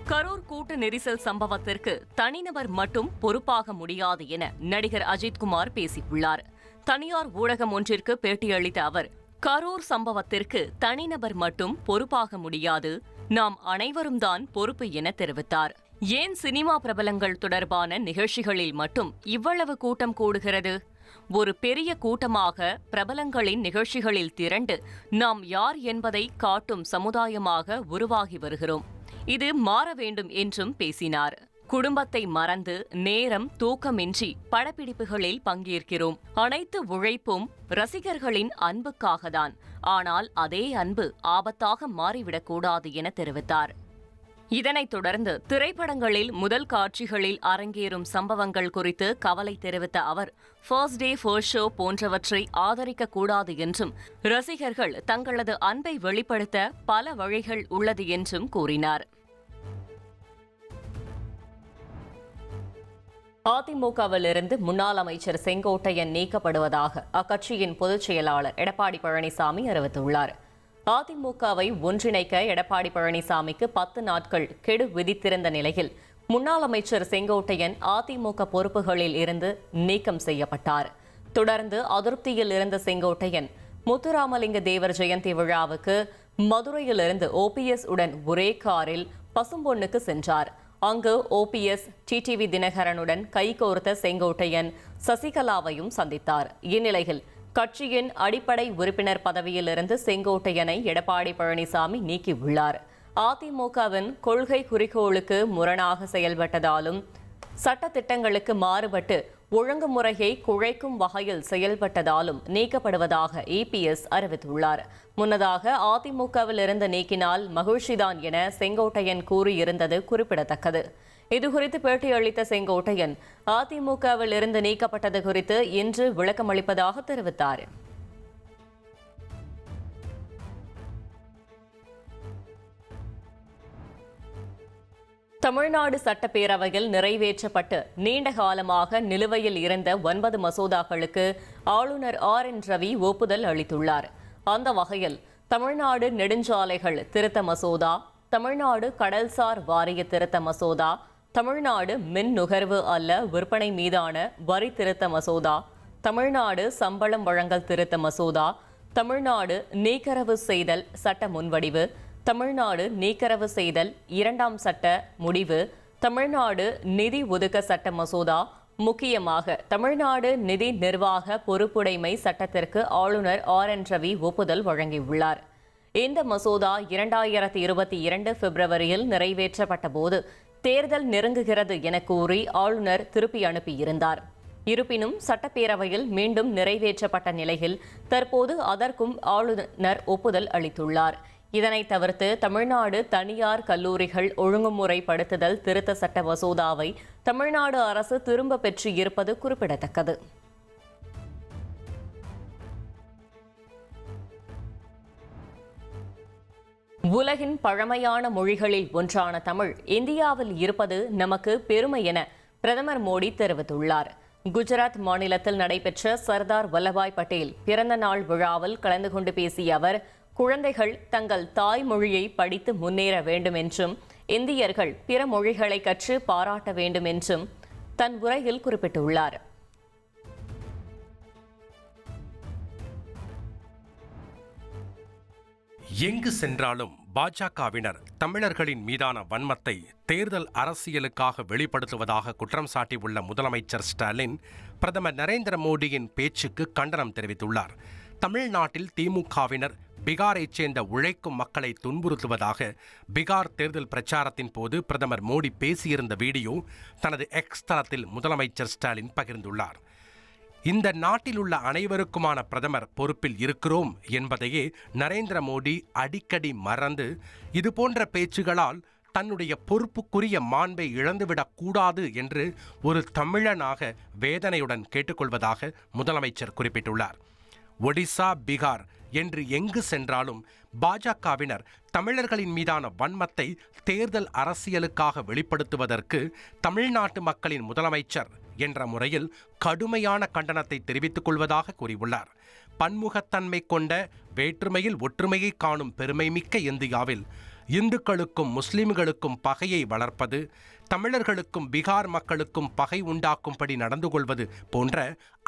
கரூர் கூட்ட நெரிசல் சம்பவத்திற்கு தனிநபர் மட்டும் பொறுப்பாக முடியாது என நடிகர் அஜித்குமார் பேசியுள்ளார். தனியார் ஊடகம் ஒன்றிற்கு பேட்டியளித்த அவர், கரூர் சம்பவத்திற்கு தனிநபர் மட்டும் பொறுப்பாக முடியாது, நாம் அனைவரும் தான் பொறுப்பு என தெரிவித்தார். ஏன் சினிமா பிரபலங்கள் தொடர்பான நிகழ்ச்சிகளில் மட்டும் இவ்வளவு கூட்டம் கூடுகிறது? ஒரு பெரிய கூட்டமாக பிரபலங்களின் நிகழ்ச்சிகளில் திரண்டு நாம் யார் என்பதை காட்டும் சமுதாயமாக உருவாகி வருகிறோம். இது மாற வேண்டும் என்றும் பேசினார். குடும்பத்தை மறந்து நேரம் தூக்கமின்றி படப்பிடிப்புகளில் பங்கேற்கிறோம். அனைத்து உழைப்பும் ரசிகர்களின் அன்புக்காகத்தான். ஆனால் அதே அன்பு ஆபத்தாக மாறிவிடக்கூடாது என தெரிவித்தார். இதனைத் தொடர்ந்து திரைப்படங்களில் முதல் காட்சிகளில் அரங்கேறும் சம்பவங்கள் குறித்து கவலை தெரிவித்த அவர், ஃபர்ஸ்ட் டே ஃபர்ஸ்ட் ஷோ போன்றவற்றை ஆதரிக்கக்கூடாது என்றும், ரசிகர்கள் தங்களது அன்பை வெளிப்படுத்த பல வழிகள் உள்ளது என்றும் கூறினார். அதிமுகவிலிருந்து முன்னாள் அமைச்சர் செங்கோட்டையன் நீக்கப்படுவதாக அக்கட்சியின் பொதுச் செயலாளர் எடப்பாடி பழனிசாமி அறிவித்துள்ளார். அதிமுகவை ஒன்றிணைக்க எடப்பாடி பழனிசாமிக்கு 10 நாட்கள் கெடு விதித்திருந்த நிலையில் முன்னாள் அமைச்சர் செங்கோட்டையன் அதிமுக பொறுப்புகளில் இருந்து நீக்கம் செய்யப்பட்டார். தொடர்ந்து அதிருப்தியில் இருந்த செங்கோட்டையன் முத்துராமலிங்க தேவர் ஜெயந்தி விழாவுக்கு மதுரையிலிருந்து ஓபிஎஸ் உடன் ஒரே காரில் பசும்பொன்னுக்கு சென்றார். அங்கு ஓபிஎஸ் டிடிவி தினகரனுடன் கைகோர்த்த செங்கோட்டையன் சசிகலாவையும் சந்தித்தார். இந்நிலையில் கட்சியின் அடிப்படை உறுப்பினர் பதவியிலிருந்து செங்கோட்டையனை எடப்பாடி பழனிசாமி நீக்கியுள்ளார். அதிமுகவின் கொள்கை குறிக்கோளுக்கு முரணாக செயல்பட்டதாலும் சட்டத்திட்டங்களுக்கு மாறுபட்டு ஒழுங்குமுறையை குழைக்கும் வகையில் செயல்பட்டதாலும் நீக்கப்படுவதாக இபிஎஸ் அறிவித்துள்ளார். முன்னதாக அதிமுகவில் இருந்து நீக்கினால் மகிழ்ச்சிதான் என செங்கோட்டையன் கூறியிருந்தது குறிப்பிடத்தக்கது. இதுகுறித்து பேட்டியளித்த செங்கோட்டையன் அதிமுகவில் இருந்து நீக்கப்பட்டது குறித்து இன்று விளக்கமளிப்பதாக தெரிவித்தார். தமிழ்நாடு சட்டப்பேரவையில் நிறைவேற்றப்பட்டு நீண்ட காலமாக நிலுவையில் இருந்த 9 மசோதாக்களுக்கு ஆளுநர் RN ரவி ஒப்புதல் அளித்துள்ளார். அந்த வகையில் தமிழ்நாடு நெடுஞ்சாலைகள் திருத்த மசோதா, தமிழ்நாடு கடல்சார் வாரிய திருத்த மசோதா, தமிழ்நாடு மின் நுகர்வு அல்ல விற்பனை மீதான வரி திருத்த மசோதா, தமிழ்நாடு சம்பளம் வழங்கல் திருத்த மசோதா, தமிழ்நாடு நீக்கரவு செய்தல் சட்ட முன்வடிவு, தமிழ்நாடு நீக்கரவு செய்தல் 2ஆம் சட்ட முடிவு, தமிழ்நாடு நிதி ஒதுக்க சட்ட மசோதா, முக்கியமாக தமிழ்நாடு நிதி நிர்வாக பொறுப்புடைமை சட்டத்திற்கு ஆளுநர் RN ரவி ஒப்புதல் வழங்கியுள்ளார். இந்த மசோதா 2022 பிப்ரவரியில் நிறைவேற்றப்பட்ட போது தேர்தல் நெருங்குகிறது என கூறி ஆளுநர் திருப்பி அனுப்பியிருந்தார். இருப்பினும் சட்டப்பேரவையில் மீண்டும் நிறைவேற்றப்பட்ட நிலையில் தற்போது அதற்கும் ஆளுநர் ஒப்புதல் அளித்துள்ளார். இதனை தவிர்த்து தமிழ்நாடு தனியார் கல்லூரிகள் ஒழுங்குமுறைப்படுத்துதல் திருத்த சட்ட மசோதாவை தமிழ்நாடு அரசு திரும்ப பெற்று இருப்பது குறிப்பிடத்தக்கது. உலகின் பழமையான மொழிகளில் ஒன்றான தமிழ் இந்தியாவில் இருப்பது நமக்கு பெருமை என பிரதமர் மோடி தெரிவித்துள்ளார். குஜராத் மாநிலத்தில் நடைபெற்ற சர்தார் வல்லபாய் பட்டேல் பிறந்த நாள் விழாவில் கலந்து கொண்டு பேசிய அவர், குழந்தைகள் தங்கள் தாய்மொழியை படித்து முன்னேற வேண்டும் என்றும், இந்தியர்கள் பிற மொழிகளை கற்று பாராட்ட வேண்டும் என்றும் தன் உரையில் குறிப்பிட்டுள்ளார். எங்கு சென்றாலும் பாஜகவினர் தமிழர்களின் மீதான வன்மத்தை தேர்தல் அரசியலுக்காக வெளிப்படுத்துவதாக குற்றம் சாட்டியுள்ள முதலமைச்சர் ஸ்டாலின் பிரதமர் நரேந்திர மோடியின் பேச்சுக்கு கண்டனம் தெரிவித்துள்ளார். தமிழ்நாட்டில் திமுகவினர் பீகாரைச் சேர்ந்த உழைக்கும் மக்களை துன்புறுத்துவதாக பீகார் தேர்தல் பிரச்சாரத்தின் போது பிரதமர் மோடி பேசியிருந்த வீடியோ தனது எக்ஸ் தளத்தில் முதலமைச்சர் ஸ்டாலின் பகிர்ந்துள்ளார். இந்த நாட்டில் உள்ள அனைவருக்குமான பிரதமர் பொறுப்பில் இருக்கிறோம் என்பதையே நரேந்திர மோடி அடிக்கடி மறந்து இதுபோன்ற பேச்சுகளால் தன்னுடைய பொறுப்புக்குரிய மாண்பை இழந்துவிடக் கூடாது என்று ஒரு தமிழனாக வேதனையுடன் கேட்டுக்கொள்வதாக முதலமைச்சர் குறிப்பிட்டுள்ளார். ஒடிசா, பீகார் என்று எங்கு சென்றாலும் பாஜகவினர் தமிழர்களின் மீதான வன்மத்தை தேர்தல் அரசியலுக்காக வெளிப்படுத்துவதற்கு தமிழ்நாட்டு மக்களின் முதலமைச்சர் என்ற முறையில் கடுமையான கண்டனத்தை தெரிவித்துக் கொள்வதாக கூறியுள்ளார். பன்முகத்தன்மை கொண்ட வேற்றுமையில் ஒற்றுமையை காணும் பெருமைமிக்க இந்தியாவில் இந்துக்களுக்கும் முஸ்லிம்களுக்கும் பகையை வளர்ப்பது, தமிழர்களுக்கும் பீகார் மக்களுக்கும் பகை உண்டாக்கும்படி நடந்து கொள்வது போன்ற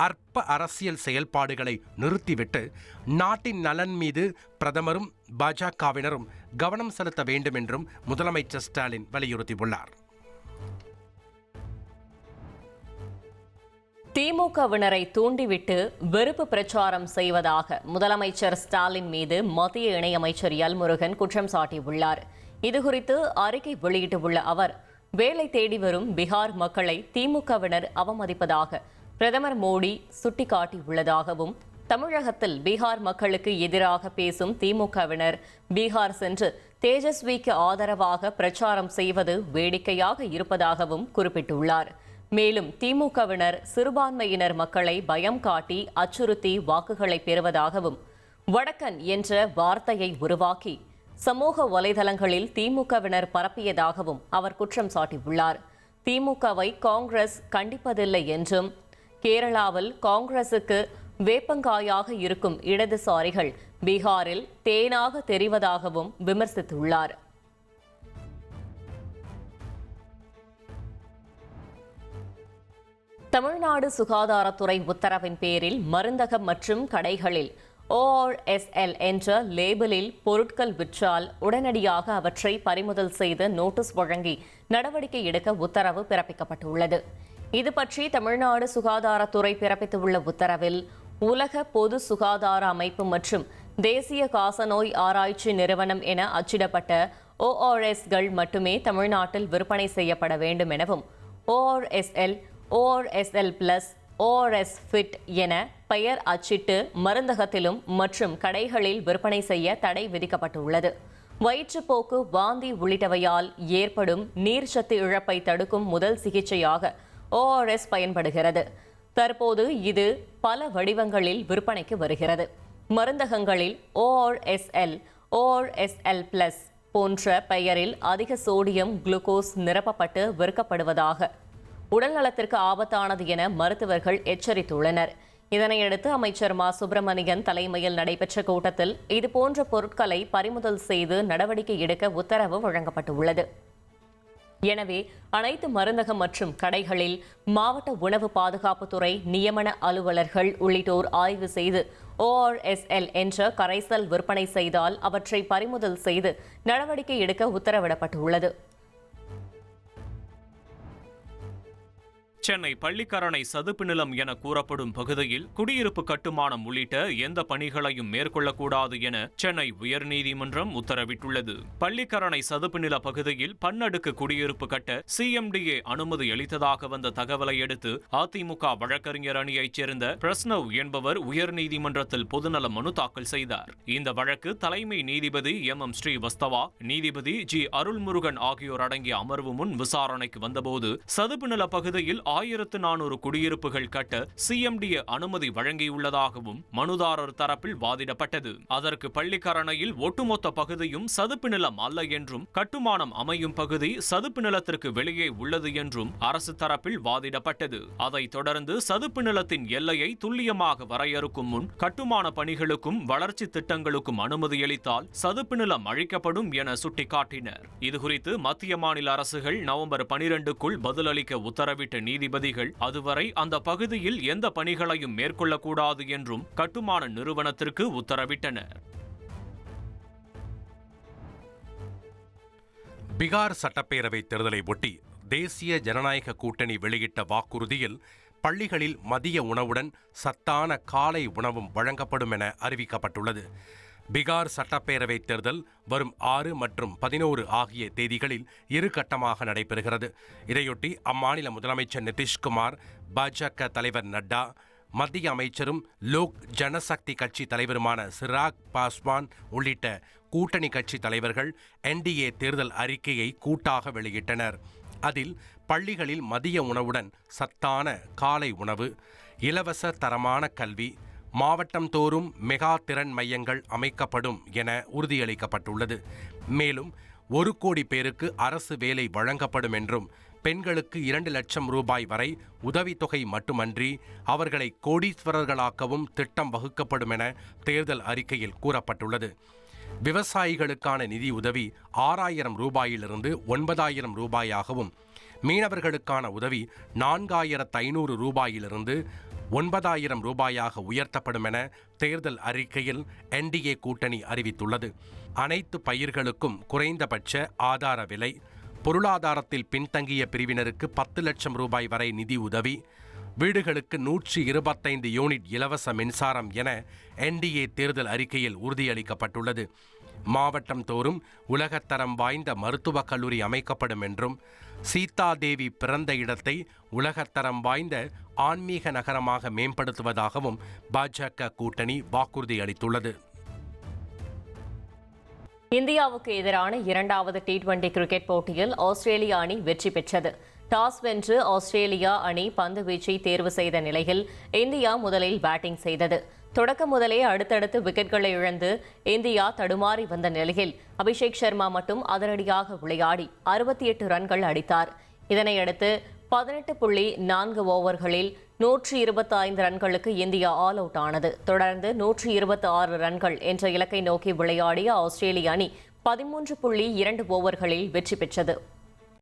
அற்ப அரசியல் செயல்பாடுகளை நிறுத்திவிட்டு நாட்டின் நலன் மீது பிரதமரும் பாஜகவினரும் கவனம் செலுத்த வேண்டும் என்றும் முதலமைச்சர் ஸ்டாலின் வலியுறுத்தியுள்ளார். திமுகவினரை தூண்டிவிட்டு வெறுப்பு பிரச்சாரம் செய்வதாக முதலமைச்சர் ஸ்டாலின் மீது மத்திய இணையமைச்சர் எல் முருகன் குற்றம் சாட்டியுள்ளார். இதுகுறித்து அறிக்கை வெளியிட்டுள்ள அவர், வேலை தேடி வரும் பீகார் மக்களை திமுகவினர் அவமதிப்பதாக பிரதமர் மோடி சுட்டிக்காட்டியுள்ளதாகவும், தமிழகத்தில் பீகார் மக்களுக்கு எதிராக பேசும் திமுகவினர் பீகார் சென்று தேஜஸ்விக்கு ஆதரவாக பிரச்சாரம் செய்வது வேடிக்கையாக இருப்பதாகவும் குறிப்பிட்டுள்ளார். மேலும் திமுகவினர் சிறுபான்மையினர் மக்களை பயம் காட்டி அச்சுறுத்தி வாக்குகளை பெறுவதாகவும், வடக்கன் என்ற வார்த்தையை உருவாக்கி சமூக வலைதளங்களில் திமுகவினர் பரப்பியதாகவும் அவர் குற்றம் சாட்டியுள்ளார். திமுகவை காங்கிரஸ் கண்டிப்பதில்லை என்றும், கேரளாவில் காங்கிரசுக்கு வேப்பங்காயாக இருக்கும் இடதுசாரிகள் பீகாரில் தேனாக தெரிவதாகவும் விமர்சித்துள்ளார். தமிழ்நாடு சுகாதாரத்துறை உத்தரவின் பேரில் மருந்தகம் மற்றும் கடைகளில் ORSL என்ற லேபிளில் பொருட்கள் விற்றால் உடனடியாக அவற்றை பறிமுதல் செய்து நோட்டீஸ் வழங்கி நடவடிக்கை எடுக்க உத்தரவு பிறப்பிக்கப்பட்டுள்ளது. இது பற்றி தமிழ்நாடு சுகாதாரத்துறை பிறப்பித்துள்ள உத்தரவில், உலக பொது சுகாதார அமைப்பு மற்றும் தேசிய காசநோய் ஆராய்ச்சி நிறுவனம் என அச்சிடப்பட்ட ORSகள் மட்டுமே தமிழ்நாட்டில் விற்பனை செய்யப்பட வேண்டும் எனவும், ORSL, ORSL Plus, ORS Fit என பெயர் அச்சிட்டு மருந்தகத்திலும் மற்றும் கடைகளில் விற்பனை செய்ய தடை விதிக்கப்பட்டுள்ளது. வயிற்றுப்போக்கு, வாந்தி உள்ளிட்டவையால் ஏற்படும் நீர்ச்சத்து இழப்பை தடுக்கும் முதல் சிகிச்சையாக ORS பயன்படுகிறது. தற்போது இது பல வடிவங்களில் விற்பனைக்கு வருகிறது. மருந்தகங்களில் ORSL, ORSL Plus போன்ற பெயரில் அதிக சோடியம் குளுக்கோஸ் நிரப்பப்பட்டு விற்கப்படுவதாக உடல்நலத்திற்கு ஆபத்தானது என மருத்துவர்கள் எச்சரித்துள்ளனர். இதனையடுத்து அமைச்சர் மா சுப்பிரமணியன் தலைமையில் நடைபெற்ற கூட்டத்தில் இதுபோன்ற பொருட்களை பறிமுதல் செய்து நடவடிக்கை எடுக்க உத்தரவு வழங்கப்பட்டுள்ளது. எனவே அனைத்து மருந்தகம் மற்றும் கடைகளில் மாவட்ட உணவு பாதுகாப்புத்துறை நியமன அலுவலர்கள் உள்ளிட்டோர் ஆய்வு செய்து ORSL என்ற கரைசல் விற்பனை செய்தால் அவற்றை பறிமுதல் செய்து நடவடிக்கை எடுக்க உத்தரவிடப்பட்டுள்ளது. சென்னை பள்ளிக்கரணை சதுப்பு நிலம் என கூறப்படும் பகுதியில் குடியிருப்பு கட்டுமானம் உள்ளிட்ட எந்த பணிகளையும் மேற்கொள்ளக்கூடாது என சென்னை உயர்நீதிமன்றம் உத்தரவிட்டுள்ளது. பள்ளிக்கரணை சதுப்பு நில பகுதியில் பன்னடுக்கு குடியிருப்பு கட்ட CMDA அனுமதி அளித்ததாக வந்த தகவலை அடுத்து அதிமுக வழக்கறிஞர் அணியைச் சேர்ந்த பிரஸ்னவ் என்பவர் உயர்நீதிமன்றத்தில் பொதுநல மனு தாக்கல் செய்தார். இந்த வழக்கு தலைமை நீதிபதி MM ஸ்ரீவஸ்தவா, நீதிபதி G அருள்முருகன் ஆகியோர் அடங்கிய அமர்வு முன் விசாரணைக்கு வந்தபோது, சதுப்பு நில பகுதியில் 1400 குடியிருப்புகள் கட்ட CMDA அனுமதி வழங்கியுள்ளதாகவும் மனுதாரர் தரப்பில் வாதிடப்பட்டது. அதற்கு பள்ளிக்கரணையில் ஒட்டுமொத்த பகுதியும் சதுப்பு நிலம் அல்ல என்றும், கட்டுமானம் அமையும் பகுதி சதுப்பு நிலத்திற்கு வெளியே உள்ளது என்றும் அரசு தரப்பில் வாதிடப்பட்டது. அதைத் தொடர்ந்து சதுப்பு நிலத்தின் எல்லையை துல்லியமாக வரையறுக்கும் முன் கட்டுமான பணிகளுக்கும் வளர்ச்சி திட்டங்களுக்கும் அனுமதியளித்தால் சதுப்பு நிலம் அழிக்கப்படும் என சுட்டிக்காட்டினர். இதுகுறித்து மத்திய மாநில அரசுகள் நவம்பர் 12க்குள் பதிலளிக்க உத்தரவிட்ட நீதிபதிகள் அதுவரை அந்த பகுதியில் எந்த பணிகளையும் மேற்கொள்ளக்கூடாது என்றும் கட்டுமான நிறுவனத்திற்கு உத்தரவிட்டனர். பீகார் சட்டப்பேரவை தேர்தலை ஒட்டி தேசிய ஜனநாயக கூட்டணி வெளியிட்ட வாக்குறுதியில் பள்ளிகளில் மதிய உணவுடன் சத்தான காலை உணவும் வழங்கப்படும் என அறிவிக்கப்பட்டுள்ளது. பீகார் சட்டப்பேரவை தேர்தல் வரும் 6 மற்றும் 11 ஆகிய தேதிகளில் 2 கட்டமாக நடைபெறுகிறது. இதையொட்டி அம்மாநில முதலமைச்சர் நிதிஷ்குமார், பாஜக தலைவர் நட்டா, மத்திய அமைச்சரும் லோக் ஜனசக்தி கட்சி தலைவருமான சிராக் பாஸ்வான் உள்ளிட்ட கூட்டணி கட்சி தலைவர்கள் NDA தேர்தல் அறிக்கையை கூட்டாக வெளியிட்டனர். அதில் பள்ளிகளில் மதிய உணவுடன் சத்தான காலை உணவு, இலவச தரமான கல்வி, மாவட்டம் தோறும் மெகா திறன் மையங்கள் அமைக்கப்படும் என உறுதியளிக்கப்பட்டுள்ளது. மேலும் 1 கோடி பேருக்கு அரசு வேலை வழங்கப்படும் என்றும், பெண்களுக்கு 2 லட்சம் ரூபாய் வரை உதவித்தொகை மட்டுமன்றி அவர்களை கோடீஸ்வரர்களாக்கவும் திட்டம் வகுக்கப்படும் என தேர்தல் அறிக்கையில் கூறப்பட்டுள்ளது. விவசாயிகளுக்கான நிதி உதவி 6,000 ரூபாயிலிருந்து 9,000 ரூபாயாகவும், மீனவர்களுக்கான உதவி 4,500 ரூபாயிலிருந்து 9,000 ரூபாயாக உயர்த்தப்படும் என தேர்தல் அறிக்கையில் NDA கூட்டணி அறிவித்துள்ளது. அனைத்து பயிர்களுக்கும் குறைந்தபட்ச ஆதார விலை, பொருளாதாரத்தில் பின்தங்கிய பிரிவினருக்கு 10 லட்சம் ரூபாய் வரை நிதி உதவி, வீடுகளுக்கு 125 யூனிட் இலவச மின்சாரம் என NDA தேர்தல் அறிக்கையில் உறுதியளிக்கப்பட்டுள்ளது. மாவட்டம் தோறும் உலகத்தரம் வாய்ந்த மருத்துவக் கல்லூரி அமைக்கப்படும் என்றும், சீதாதேவி பிறந்த இடத்தை உலகத்தரம் வாய்ந்த ஆன்மீக நகரமாக மேம்படுத்துவதாகவும் பாஜக கூட்டணி வாக்குறுதி அளித்துள்ளது. இந்தியாவுக்கு எதிரான 2வது T20 கிரிக்கெட் போட்டியில் ஆஸ்திரேலிய அணி வெற்றி பெற்றது. டாஸ் வென்று ஆஸ்திரேலியா அணி பந்து வீச்சை தேர்வு செய்த நிலையில் இந்தியா முதலில் பேட்டிங் செய்தது. தொடக்க முதலே அடுத்தடுத்து விக்கெட்களை இழந்து இந்தியா தடுமாறி வந்த நிலையில் அபிஷேக் சர்மா மட்டும் அதிரடியாக விளையாடி 68 ரன்கள் அடித்தார். இதனையடுத்து 18.4 ஓவர்களில் 125 ரன்களுக்கு இந்தியா ஆல் அவுட் ஆனது. தொடர்ந்து 126 ரன்கள் என்ற இலக்கை நோக்கி விளையாடிய ஆஸ்திரேலிய அணி 13.2 ஓவர்களில் வெற்றி பெற்றது.